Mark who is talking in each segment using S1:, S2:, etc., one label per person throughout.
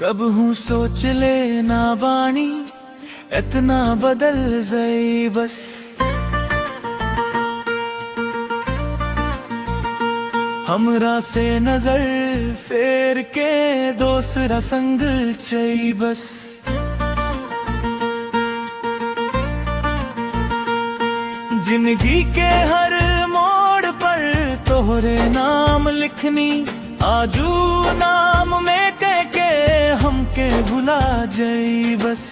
S1: कब हूँ सोच ले ना बानी इतना बदल गई बस। हमरा से नजर फेर के दूसरा संग चई बस। जिंदगी के हर मोड़ पर तोहरे नाम लिखनी, आजू नाम में कह के हमके भुला जाई बस।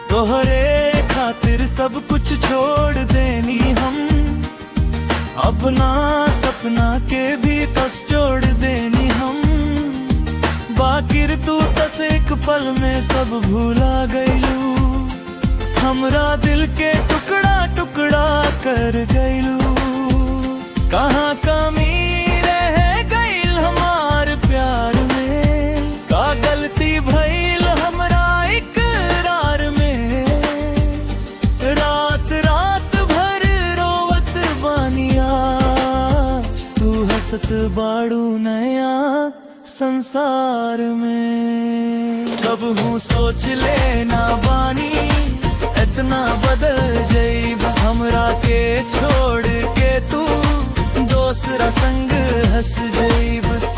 S1: तोहरे खातिर सब कुछ छोड़ देनी हम, अपना सपना के भी कस जोड़ देनी हम। बाकिर तू तस एक पल में सब भूला गईलू, हमरा दिल के टुकड़ा टुकड़ा कर गईलू। कहाँ कमी रह गईल हमार प्यार में, का गलती भइल हमरा इकरार में। रात रात भर रोवत बानी आज, तू हंसत बाड़ू नया संसार में। कब हूँ सोच ले ना बानी इतना बदल जाई बस। हमरा के छोड़ के तू दूसरा संग हंस जाई बस।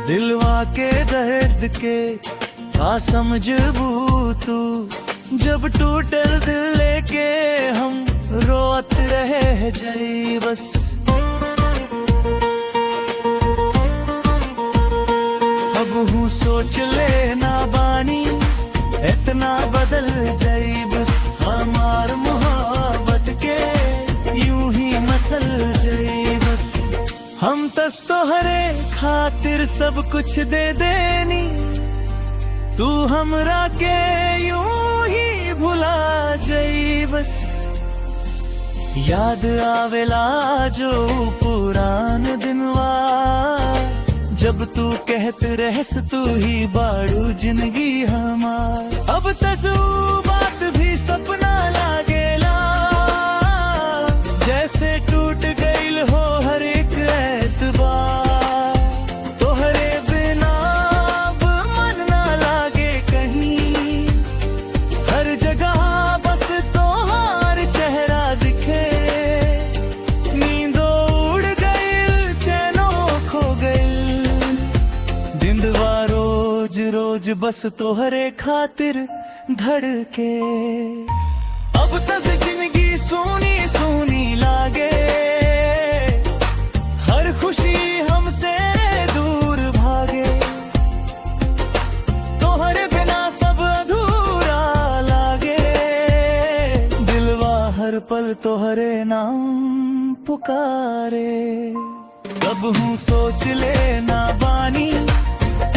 S1: दिलवा के दर्द के का समझबू तू, जब टूटल दिल लेके हम रोत रहे जाई बस। अब हूँ सोच ले ना बानी इतना बदल जाई बस। हमार मोहब्बत के यूं ही मसल जाई बस। हम तस तोहरे खातिर सब कुछ दे देनी, तू हमरा के यूं ही भुला जाई बस। याद आवेला जो पुरान दिनवा, जब तू कहत रहस तू ही बाड़ू जिंदगी हमार। अब तसू बात भी सपना लागेला, जैसे टूट गईल हो हर एक एतबार। तोहरे बिना अब मन ना लागे कहीं, हर जगह बस तोहार चेहरा दिखे। नींदो उड़ गईल चैनो खो गईल, दिनवा रोज रोज बस तोहरे खातिर धड़के। अब तक जिंदगी सूनी सूनी लागे, हर खुशी हमसे दूर भागे। तोहरे बिना सब अधूरा लागे, दिलवा हर पल तोहरे नाम पुकारे। कब हूँ सोच ले ना बानी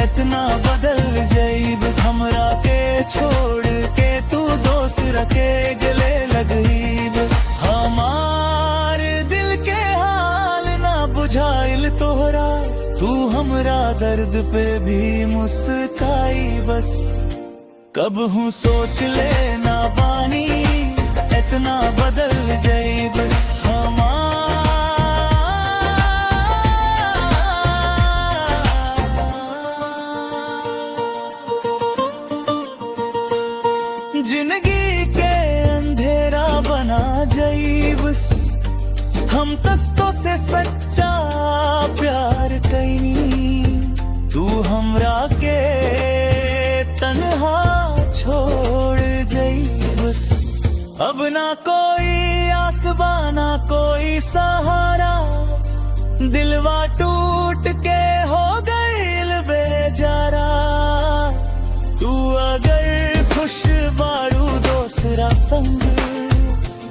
S1: इतना बदल जाई बस। हमरा के छोड़ के तू दूसरा के गले लगई बस। हमार दिल के हाल ना बुझाइल तोहरा, तू हमरा दर्द पे भी मुस्काई बस। कब हूँ सोच ले ना बानी इतना बदल जाई बस। जिंदगी के अंधेरा बना जाई बस। हम तस्तों से सच्चा प्यार कईनी, तू हमरा के तन्हा छोड़ जाई बस। अब ना कोई आसबा ना कोई सहारा, दिलवा टूट के हो गईल बेजारा। तू अगर खुश बाड़ू दूसरा संग,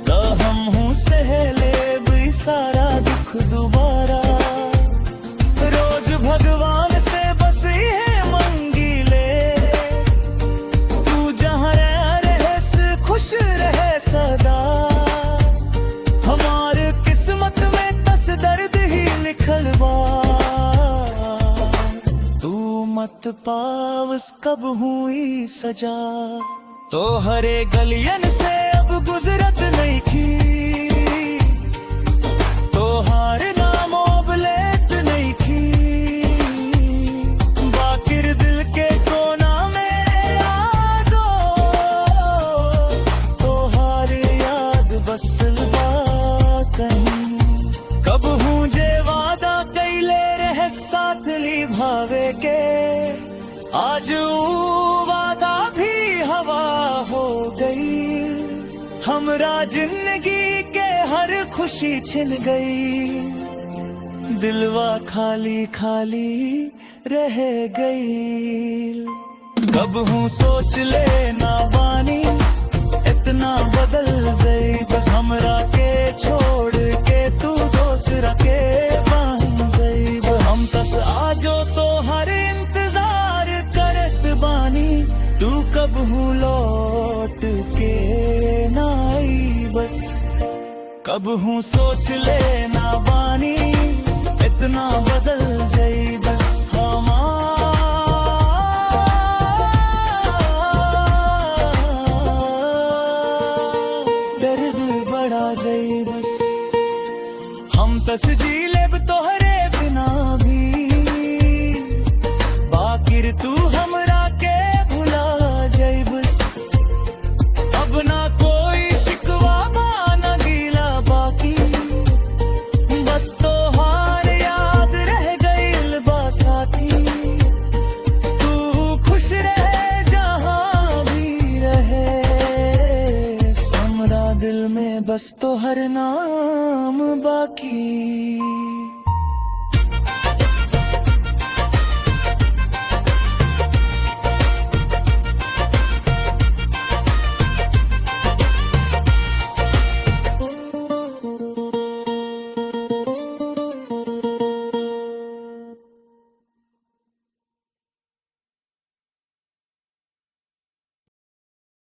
S1: तो हम हूँ सहले भी सारा दुख दोबारा। रोज भगवान से बस ये मंगी ले, तू जहाँ रहे खुश रहे सदा। हमारे किस्मत मत पावस कब हुई सजा। तो हरे गलियन से अब गुजरत नहीं की, तो हार नाम ओबलेट नहीं की। बाकिर दिल के कोना में यादो, तो हार याद बस दिलबा कहीं। कब हूँ जे वादा कैले रहे साथ ली भावे के, आज वो वादा भी हवा हो गई। हमरा जिंदगी के हर खुशी छिन गई, दिलवा खाली खाली रह गई। कब हूँ सोच ले ना बानी इतना बदल गई, बस हमरा के छोड़ के तू दूसरा के बन गई। हम तस आजो तो हर इंतजार करत बानी, तू कब हूँ लौट के ना आई बस। कब हूँ सोच ले ना बानी इतना बदल गई, बस दर्द बड़ा जई बस। हम तस जी लेब तोहरे बिना भी, बाकिर तू हमरा के भुला जई बस। अब ना कोई शिकवा ना गीला बाकी, बस तो हार याद रह गई बा साथी। तू खुश रहे जहाँ भी रहे, हमरा दिल में बस तो हर नाम बाकी।